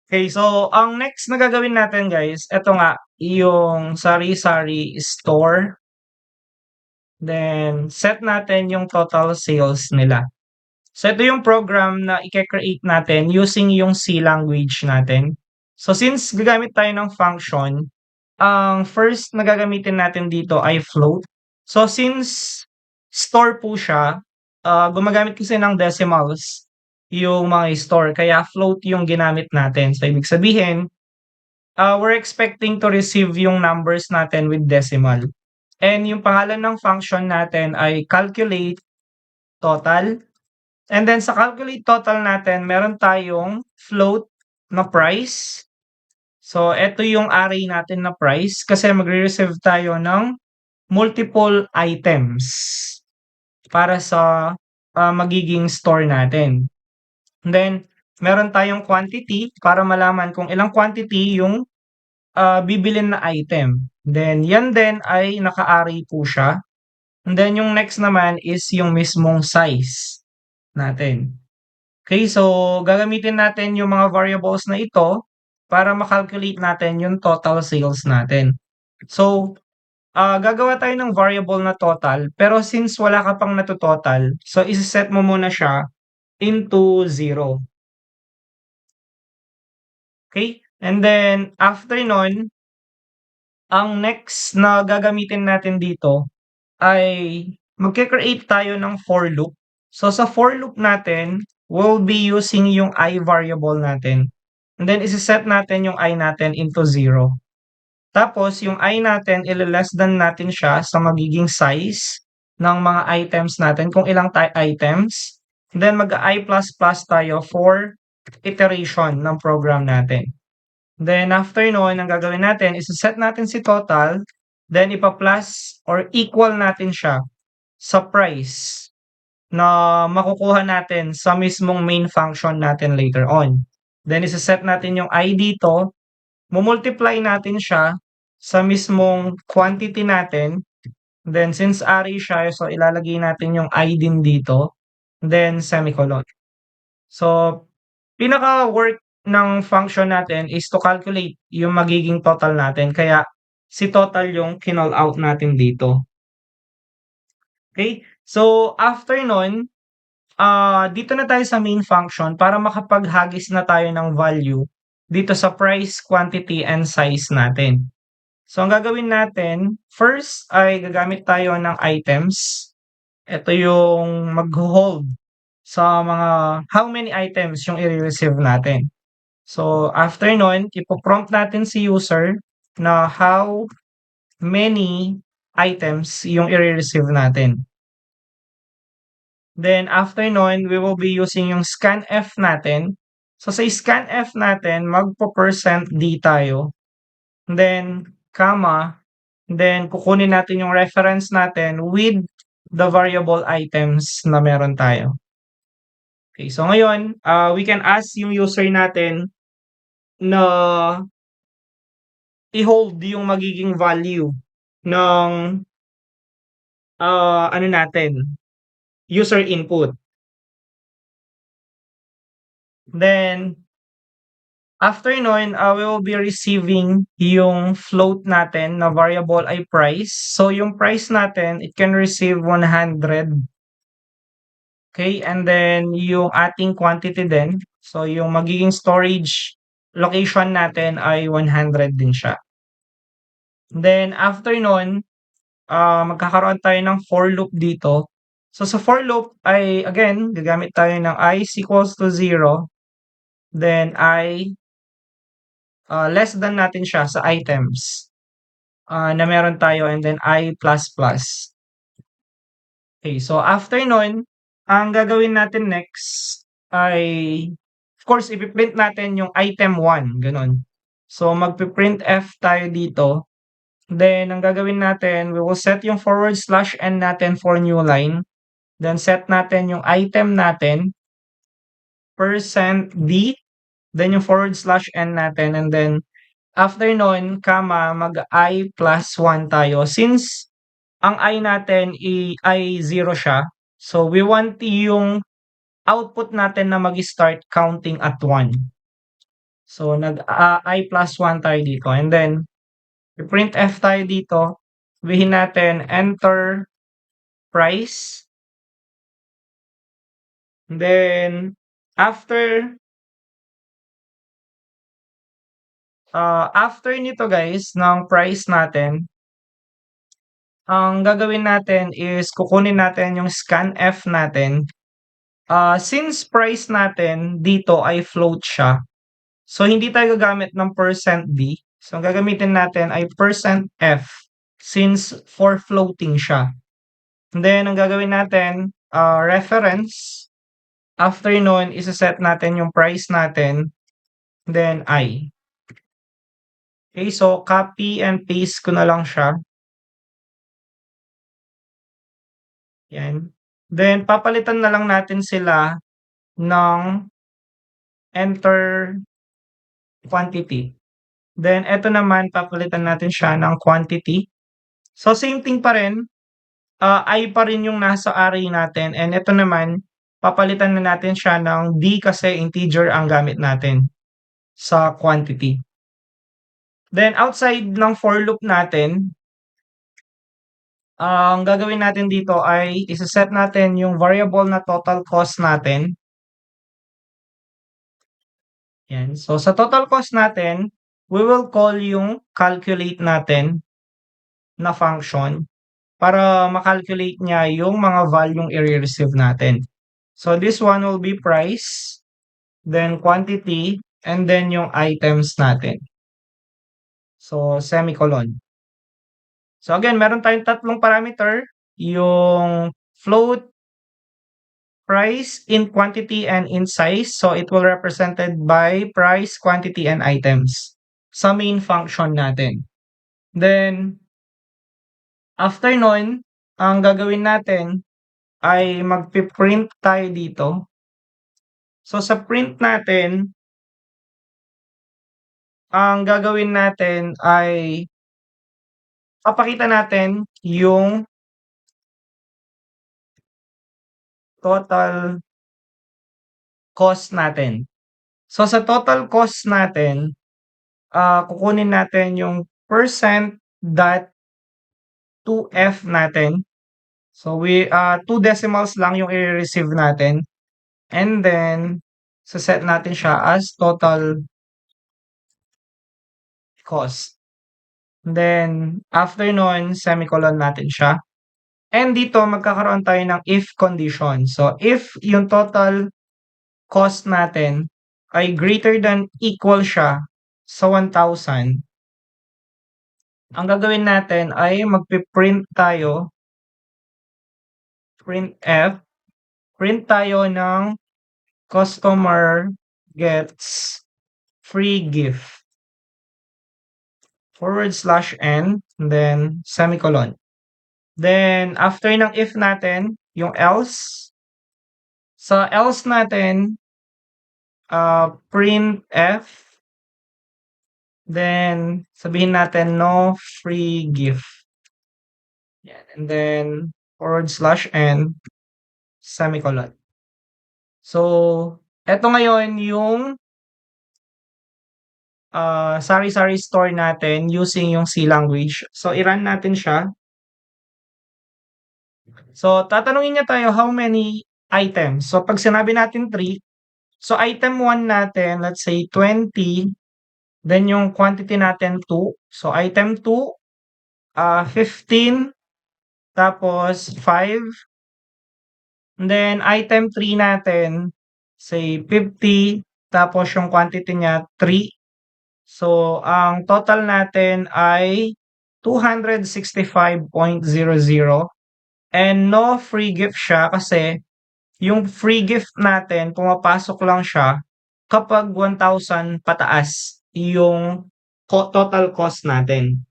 Okay, so ang next na gagawin natin guys, eto nga, yung sari-sari store. Then, set natin yung total sales nila. So, ito yung program na i-create natin using yung C language natin. So, since gagamit tayo ng function, ang first na gagamitin natin dito ay float. So, since store po siya, gumagamit kasi ng decimals yung mga store, kaya float yung ginamit natin. So, ibig sabihin, we're expecting to receive yung numbers natin with decimal. And yung pangalan ng function natin ay calculate total. And then sa calculate total natin, meron tayong float na price. So, ito yung array natin na price kasi magre-receive tayo ng multiple items para sa magiging store natin. And then, meron tayong quantity para malaman kung ilang quantity yung bibilin na item. Then, yan din ay naka-array po siya. And then, yung next naman is yung mismong size natin. Okay, so gagamitin natin yung mga variables na ito para makalculate natin yung total sales natin. So, gagawa tayo ng variable na total, pero since wala ka pang natototal, so isi-set mo muna siya into 0. Okay? And then, after nun, ang next na gagamitin natin dito ay magke-create tayo ng for loop. So, sa for loop natin, we'll be using yung I variable natin. And then, isi-set natin yung I natin into 0. Tapos, yung I natin, ile-less than natin siya sa magiging size ng mga items natin, kung ilang items. And then, mag-I++ tayo for iteration ng program natin. Then, after nun, ang gagawin natin, isi-set natin si total, then ipa-plus or equal natin siya sa price na makukuha natin sa mismong main function natin later on. Then, isi-set natin yung I dito, mumultiply natin siya sa mismong quantity natin. Then, since array siya, so ilalagay natin yung I din dito. Then, semicolon. So, pinaka-work ng function natin is to calculate yung magiging total natin. Kaya, si total yung kinall out natin dito. Okay? So, after nun, dito na tayo sa main function para makapaghagis na tayo ng value dito sa price, quantity, and size natin. So, ang gagawin natin, first ay gagamit tayo ng items. Ito yung mag-hold sa mga how many items yung i-receive natin. So, after nun, ipo-prompt natin si user na how many items yung i-receive natin. Then, after nun, we will be using yung scanf natin. So, sa scanf natin, magpo-%d tayo. Then, comma. Then, kukunin natin yung reference natin with the variable items na meron tayo. Okay, so ngayon, we can ask yung user natin na i-hold yung magiging value ng ano natin, user input. Then, after nun, we will be receiving yung float natin na variable ay price. So, yung price natin, it can receive 100. Okay, and then yung ating quantity din. So, yung magiging storage location natin ay 100 din siya. Then, after nun, magkakaroon tayo ng for loop dito. So, sa for loop ay, again, gagamit tayo ng I is equals to 0. Then, I, less than natin siya sa items na meron tayo. And then, I++. Okay, so after nun, ang gagawin natin next ay, of course, ipiprint natin yung item 1, ganun. So, magpiprintf tayo dito. Then, ang gagawin natin, we will set yung /n natin for new line. Then, set natin yung item natin, %d, then yung /n natin, and then, after nun, comma, mag-i plus 1 tayo. Since ang I natin ay 0 siya, so we want yung output natin na mag-start counting at 1. So, I plus 1 tayo dito and then i-printf tayo dito. Sabihin natin enter price. And then after nito guys, ng price natin, ang gagawin natin is kukunin natin yung scanf natin. Since price natin dito ay float siya, so hindi tayo gagamit ng %d. So ang gagamitin natin ay %f since for floating siya. And then ang gagawin natin, reference. After nun, isa-set natin yung price natin, then I. Okay, so copy and paste ko na lang siya. Yan. Then papalitan na lang natin sila ng enter quantity. Then eto naman papalitan natin siya ng quantity. So same thing pa rin, I pa rin yung nasa array natin and eto naman papalitan na natin siya ng D kasi integer ang gamit natin sa quantity. Then outside ng for loop natin, ang gagawin natin dito ay isa-set natin yung variable na total cost natin. Yan. So sa total cost natin, we will call yung calculate natin na function para makalculate niya yung mga valueng i-receive natin. So this one will be price, then quantity, and then yung items natin. So semicolon. So again, meron tayong tatlong parameter, yung float, price, in quantity, and in size. So it will represented by price, quantity, and items sa main function natin. Then, after nun, ang gagawin natin ay magpi-print tayo dito. So sa print natin, ang gagawin natin ay papakita natin yung total cost natin. So sa total cost natin, kukunin natin yung %.2f natin. So we 2 decimals lang yung i-receive natin. And then set natin siya as total cost. Then after nun, semicolon natin siya. And dito magkakaroon tayo ng if condition. So if yung total cost natin ay greater than equal siya sa 1,000, ang gagawin natin ay magpi-print tayo, printf, print tayo ng customer gets free gift, /n, then semicolon. Then after ng if natin, yung else, sa else natin, printf, then sabihin natin no free gift. Yan. And then /n, semicolon. So, eto ngayon yung sari-sari store natin using yung C language. So, i-run natin siya. So, tatanungin niya tayo how many items. So, pag sinabi natin 3, so item 1 natin, let's say 20, then yung quantity natin 2. So, item 2, 15, tapos 5. And then, item 3 natin, say 50, tapos yung quantity niya 3. So, ang total natin ay 265.00 and no free gift siya kasi yung free gift natin pumapasok lang siya kapag 1,000 pataas yung total cost natin.